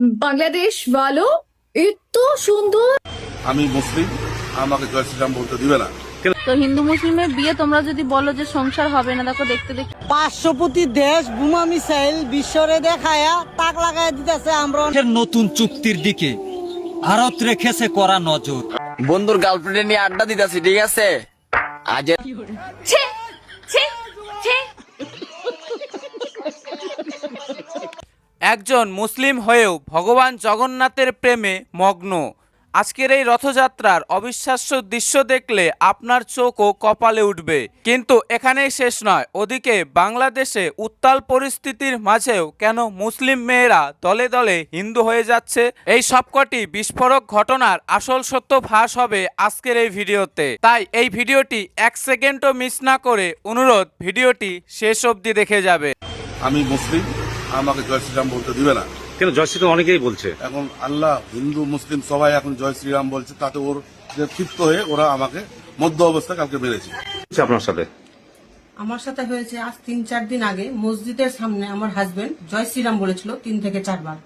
বাংলাদেশ ভালো এত সুন্দর। আমি মুসলিম, আমাকে জয় শ্রীরাম বলতে দিবে না। তো হিন্দু মুসলিমের বিয়ে তোমরা যদি বলো যে সংসার হবে না, দেখো দেখতে দেখতে 500 দেশ বোমা মিসাইল বিশ্বরে দেখায়া তাক লাগাই দিতেছে। আমরা নতুন চুক্তির দিকে ভারত রেখেছে কড়া নজর। বন্ধুর গার্লফ্রেন্ড নিয়ে আড্ডা দিতেছি, ঠিক আছে? আজ ছে ছে ছে। একজন মুসলিম হয়েও ভগবান জগন্নাথের প্রেমে মগ্ন। আজকের এই রথযাত্রার অবিশ্বাস্য দৃশ্য দেখলে আপনার চোখও কপালে উঠবে। কিন্তু এখানেই শেষ নয়, ওদিকে বাংলাদেশে উত্তাল পরিস্থিতির মাঝেও কেন মুসলিম মেয়েরা দলে দলে হিন্দু হয়ে যাচ্ছে, এই সবকটি বিস্ফোরক ঘটনার আসল সত্য ফাঁস হবে আজকের এই ভিডিওতে। তাই এই ভিডিওটি 1 সেকেন্ডও মিস না করে অনুরোধ ভিডিওটি শেষ অবধি দেখে যাবে। আমি মুসলিম, আমাকে জয় শ্রীরাম বলতে দিবে না। কেন জয় শ্রীরাম অনেকেই বলছে, এখন আল্লাহ হিন্দু মুসলিম সবাই এখন জয় শ্রীরাম বলছে, তাতে ওর যে ক্ষিপ্ত হয়ে ওরা আমাকে মধ্য অবস্থা কালকে মেরেছে। আপনার সাথে আমার সাথে হয়েছে আজ 3-4 দিন আগে মসজিদের সামনে আমার হাজবেন্ড জয় শ্রীরাম বলেছিল 3 থেকে 4 বার।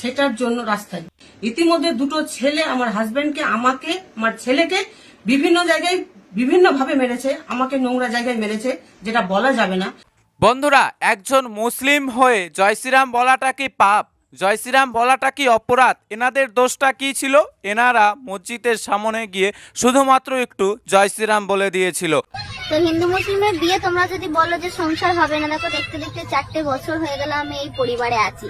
সেটার জন্য রাস্তায় ইতিমধ্যে দুটো ছেলে আমার হাজবেন্ডকে, আমাকে, আমার ছেলেকে বিভিন্ন জায়গায় বিভিন্ন ভাবে মেরেছে। আমাকে নোংরা জায়গায় মেরেছে, যেটা বলা যাবে না। বন্ধুরা, একজন মুসলিম হয়ে জয় শ্রীরাম বলাটা কি পাপ? জয় শ্রীরাম বলাটা কি অপরাধ? এনাদের দোষটা কি ছিল? এনারা মসজিদের সামনে গিয়ে শুধুমাত্র একটু জয় শ্রীরাম বলে দিয়েছিল। তো হিন্দু মুসলিমের বিয়ে তোমরা যদি বলো যে সংসার হবে না, দেখো দেখতে দেখতে 4টে বছর হয়ে গেল আমি এই পরিবারে আছি।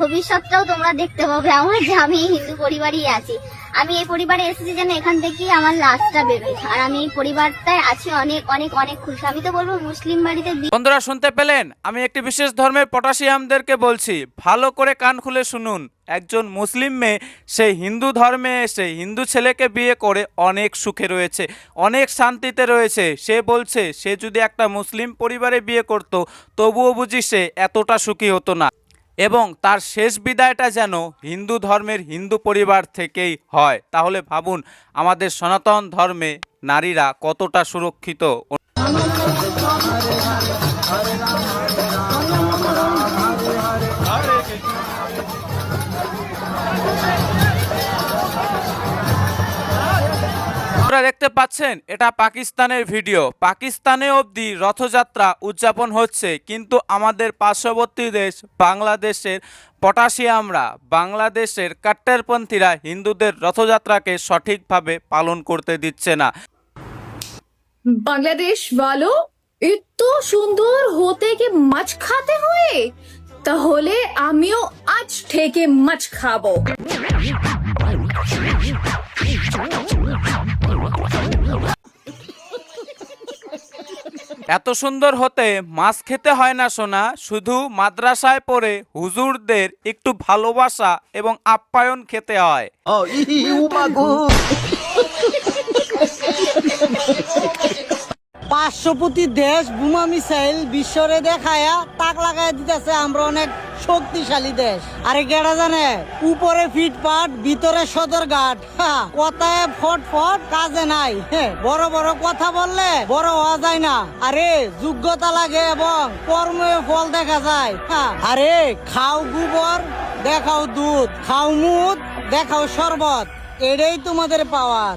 ভবিষ্যৎটাও তোমরা দেখতে পাবে আমার, যে আমি হিন্দু পরিবারই আছি। আমি এই পরিবারে এসেছি যেন এখান থেকেই আমার লাশটা বেরোয়, আর আমি এই পরিবারটায় আছি অনেক অনেক অনেক খুশি। আমি তো বলবো মুসলিম বাড়িতে। বন্ধুরা শুনতে পেলেন? আমি একটি বিশেষ ধর্মের পটাশিয়ামদেরকে বলছি, ভালো করে কান খুলে শুনুন। একজন মুসলিম মেয়ে সে হিন্দু ধর্মে এসে হিন্দু ছেলেকে বিয়ে করে অনেক সুখে রয়েছে, অনেক শান্তিতে রয়েছে। সে বলছে সে যদি একটা মুসলিম পরিবারে বিয়ে করত তবুও বুঝি সে এতটা সুখী হতো না, এবং তার শেষ বিদায়টা যেন হিন্দু ধর্মের হিন্দু পরিবার থেকেই হয়। তাহলে ভাবুন আমাদের সনাতন ধর্মে নারীরা কতটা সুরক্ষিত। আপনারা দেখতে পাচ্ছেন এটা পাকিস্তানের ভিডিও। পাকিস্তানে অবধি রথযাত্রা উদযাপন হচ্ছে, কিন্তু আমাদের পার্শ্ববর্তী দেশ বাংলাদেশের পটাশিয়ামরা, বাংলাদেশের কাট্টারপন্থীরা হিন্দুদের রথযাত্রাকে সঠিকভাবে পালন করতে দিচ্ছে না। বাংলাদেশ ভালো এত সুন্দর হতে কি মাছ খাতে হয়? তাহলে আমিও আজ থেকে মাছ খাবো। এত সুন্দর হতে মাছ খেতে হয় না সোনা, শুধু মাদ্রাসায় পড়ে হুজুরদের একটু ভালোবাসা এবং আপ্যায়ন খেতে হয়। 500 দেশ বোমা মিসাইল বিশ্বরে দেখায়া তাক লাগাই দিতেছে। আমরা অনেক শক্তিশালী দেশ। আরে কেডা জানে, উপরে ফিটপাট ভিতরে সদরঘাট। কথায় ফটফট কাজে নাই। বড় বড় কথা বললে বড় হওয়া যায় না। আরে যোগ্যতা লাগে এবং কর্মে ফল দেখা যায়। আরে খাও গোবর দেখাও দুধ, খাও মুদ দেখাও শরবত, এটাই তোমাদের পাওয়ার।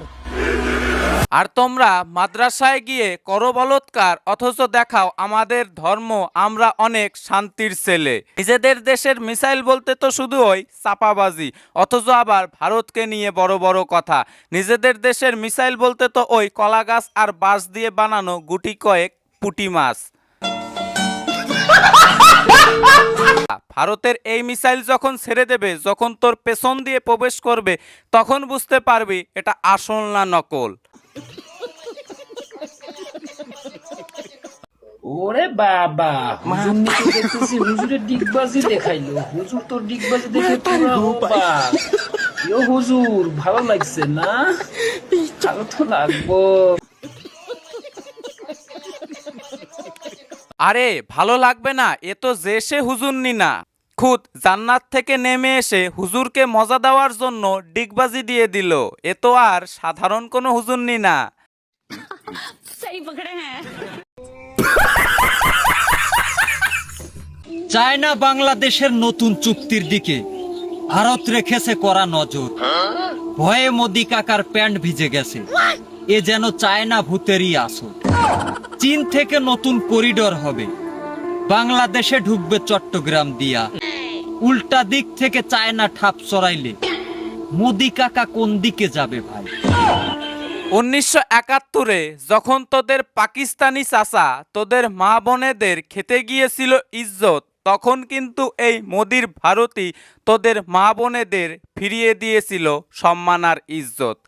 আর তোমরা মাদ্রাসায় গিয়ে করো বলৎকার, অথচ দেখাও আমাদের ধর্ম, আমরা অনেক শান্তির ছেলে। নিজেদের দেশের মিসাইল বলতে তো শুধু ওই চাপাবাজি, অথচ আবার ভারতকে নিয়ে বড় বড় কথা। নিজেদের দেশের মিসাইল বলতে তো ওই কলা গাছ আর বাঁশ দিয়ে বানানো গুটি কয়েক পুঁটি মাছ। ভারতের এই মিসাইল যখন ছেড়ে দেবে, যখন তোর পেছন দিয়ে প্রবেশ করবে, তখন বুঝতে পারবি এটা আসল না নকল। ওরে বাবা, হুজুর নিচে দেখতেছি হুজুরের ডিগবাজি দেখাইলো। হুজুর তোর ডিগবাজি দেখে পুরো অবাক। ইয়ো হুজুর, ভালো লাগছে না? ভালো তো লাগবো। আরে ভালো লাগবে না, এ তো যে সে হুজুরনি না, খুদ জান্নাত থেকে নেমে এসে হুজুরকে মজা দেওয়ার জন্য ডিগবাজি দিয়ে দিল। এ তো আর সাধারণ কোনো হুজুরনি না। চায়না বাংলাদেশের নতুন চুক্তির দিকে ভারত রেখেছে কড়া নজর, ভয়ে মোদি কাকার প্যান্ট ভিজে গেছে, এ যেন চায়না ভূতেরই আসর। চীন থেকে নতুন করিডোর হবে, বাংলাদেশে ঢুকবে চট্টগ্রাম দিয়া, উল্টা দিক থেকে চায়না ঠাপ চড়াইলে মোদি কাকা কোন দিকে যাবে ভাই? 1971-এ যখন তোদের পাকিস্তানি চাচা তোদের মা বোনেদের খেতে গিয়েছিল ইজ্জত, তখন কিন্তু এই মোদির ভারতই তোদের মা বোনেদের ফিরিয়ে দিয়েছিল সম্মান আর ইজ্জত।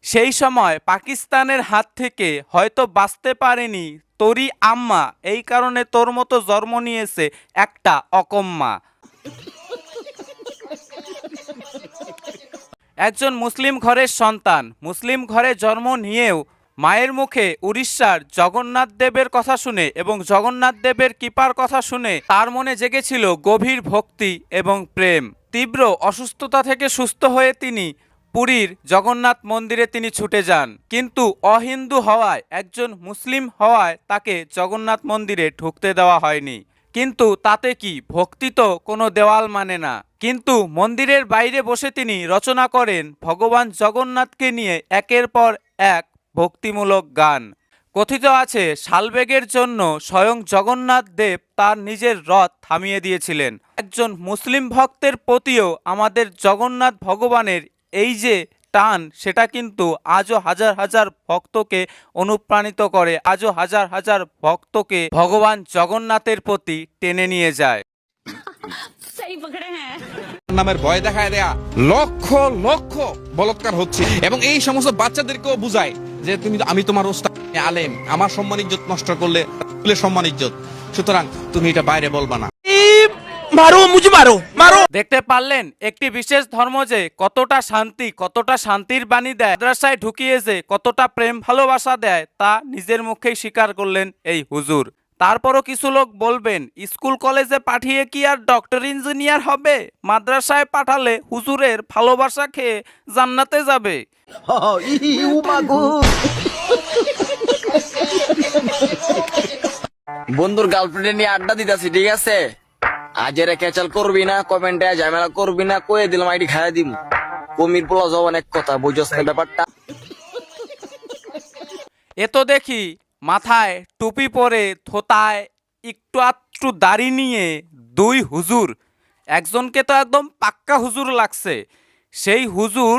সেই সময় পাকিস্তানের হাত থেকে হয়তো বাঁচতে পারেনি তোরই আম্মা, এই কারণে তোর মতো জন্ম নিয়েছে একটা অকম্মা। একজন মুসলিম ঘরের সন্তান, মুসলিম ঘরে জন্ম নিয়েও মায়ের মুখে উড়িষ্যার জগন্নাথ দেবের কথা শুনে এবং জগন্নাথ দেবের কৃপার কথা শুনে তার মনে জেগেছিল গভীর ভক্তি এবং প্রেম। তীব্র অসুস্থতা থেকে সুস্থ হয়ে তিনি পুরীর জগন্নাথ মন্দিরে তিনি ছুটে যান, কিন্তু অহিন্দু হওয়ায়, একজন মুসলিম হওয়ায় তাকে জগন্নাথ মন্দিরে ঢুকতে দেওয়া হয়নি। কিন্তু তাতে কি, ভক্তি তো কোনো দেওয়াল মানে না। কিন্তু মন্দিরের বাইরে বসে তিনি রচনা করেন ভগবান জগন্নাথকে নিয়ে একের পর এক ভক্তিমূলক গান। কথিত আছে শালবেগের জন্য স্বয়ং জগন্নাথ দেব তার নিজের রথ থামিয়ে দিয়েছিলেন। একজন মুসলিম ভক্তের প্রতিও আমাদের জগন্নাথ ভগবানের এই যে টান, সেটা কিন্তু আজও হাজার হাজার ভক্তকে অনুপ্রাণিত করে, আজও হাজার হাজার ভক্তকে ভগবান জগন্নাথের প্রতি টেনে নিয়ে যায়। নামের ভয় দেখায় দেয়া লক্ষ লক্ষ বলৎকার হচ্ছে, এবং এই সমস্ত বাচ্চাদেরকেও বুঝায় যে আমি তোমার ওস্তাদ আলেম, আমার সম্মান ইজ্জত নষ্ট করলে সম্মান ইজ্জত, সুতরাং তুমি এটা বাইরে বলবা না। দেখতে পারলেন একটি বিশেষ ধর্ম যে কতটা শান্তি, কতটা শান্তির বাণী দেয়, মাদ্রাসায় ঢুকিয়ে যে কতটা প্রেম ভালোবাসা দেয়, তা নিজের মুখেই স্বীকার করলেন এই হুজুর। তারপরও কিছু লোক বলবেন স্কুল কলেজে পাঠিয়ে কি আর ডক্টর ইঞ্জিনিয়ার হবে? মাদ্রাসায় পাঠালে হুজুরের ভালোবাসা খেয়ে জান্নাতে যাবে। বন্ধুর গার্লফ্রেন্ড নিয়ে আড্ডা দিতেছি, ঠিক আছে? আজের ক্যাচাল করবি না, কমেন্টে ঝামেলা করবি না, কয়ে দিলাম আইডি খাইয়া দিম। কমির পোলা যাব অনেক কথা, বুঝছ না ব্যাপারটা? এ তো দেখি মাথায় টুপি পরে, থোতায় একটু আধটু দাড়ি নিয়ে দুই হুজুর, একজনকে তো একদম পাক্কা হুজুর লাগছে। সেই হুজুর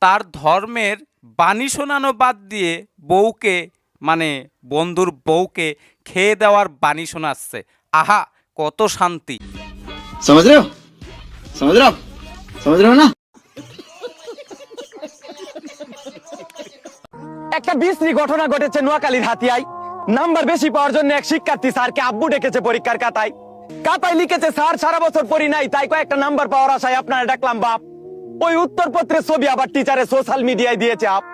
তার ধর্মের বাণী শোনানো বাদ দিয়ে বউকে, মানে বন্ধুর বউকে খেয়ে দেওয়ার বাণী শোনাচ্ছে। আহা, কত শান্তি! समझ रहे हो ना? একটা বিশ্রী ঘটনা ঘটেছে নোয়াখালীর হাতিয়ায়। নাম্বার বেশি পাওয়ার জন্য এক শিক্ষার্থী স্যারকে আব্বু ডেকেছে পরীক্ষার খাতায়। খাতায় লিখেছে, স্যার সারা বছর পড়ি নাই, তাই কয়েকটা নাম্বার পাওয়ার আশায় আপনারা ডাকলাম বাপ। ওই উত্তরপত্রের ছবি আবার টিচারে সোশ্যাল মিডিয়ায় দিয়েছে আপ।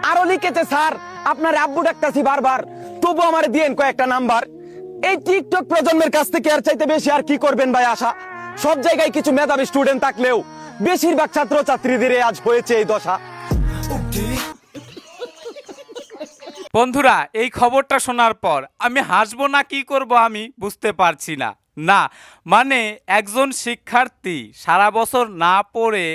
আরো লিখেছে, স্যার আপনার আব্বু ডাকতাছি বারবার, তবু আমার দিয়েন কয়েকটা নাম্বার। এই টিকটক প্রজন্মের কাছ থেকে আর চাইতে বেশি আর কি করবেন ভাই আশা? সব জায়গায় কিছু মেধাবী স্টুডেন্ট থাকলেও বেশিরভাগ ছাত্র ছাত্রীদের আজ হয়েছে এই দশা। বন্ধুরা, এই খবরটা শোনার পর আমি হাসবো না কি করব আমি বুঝতে পারছি না। না মানে একজন শিক্ষার্থী সারা বছর না পড়ে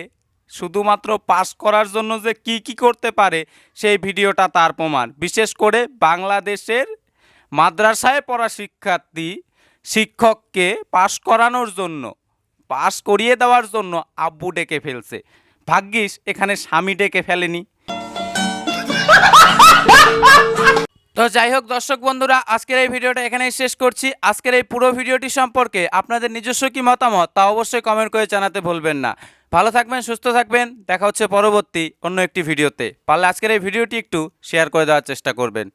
শুধুমাত্র পাস করার জন্য যে কি কি করতে পারে, সেই ভিডিওটা তার প্রমাণ। বিশেষ করে বাংলাদেশের মাদ্রাসায় পড়া শিক্ষার্থী শিক্ষককে পাস করানোর জন্য, পাস করিয়ে দেওয়ার জন্য আব্বু ডেকে ফেলছে। ভাগ্যিস এখানে স্বামী ডেকে ফেলেনি। তো যাই হোক দর্শক বন্ধুরা, আজকের এই ভিডিওটা এখানেই শেষ করছি। আজকের এই পুরো ভিডিওটি সম্পর্কে আপনাদের নিজস্ব কি মতামত তা অবশ্যই কমেন্ট করে জানাতে ভুলবেন না। ভালো থাকবেন, সুস্থ থাকবেন, দেখা হচ্ছে পরবর্তী অন্য একটি ভিডিওতে। পারলে আজকের এই ভিডিওটি একটু শেয়ার করে দেওয়ার চেষ্টা করবেন।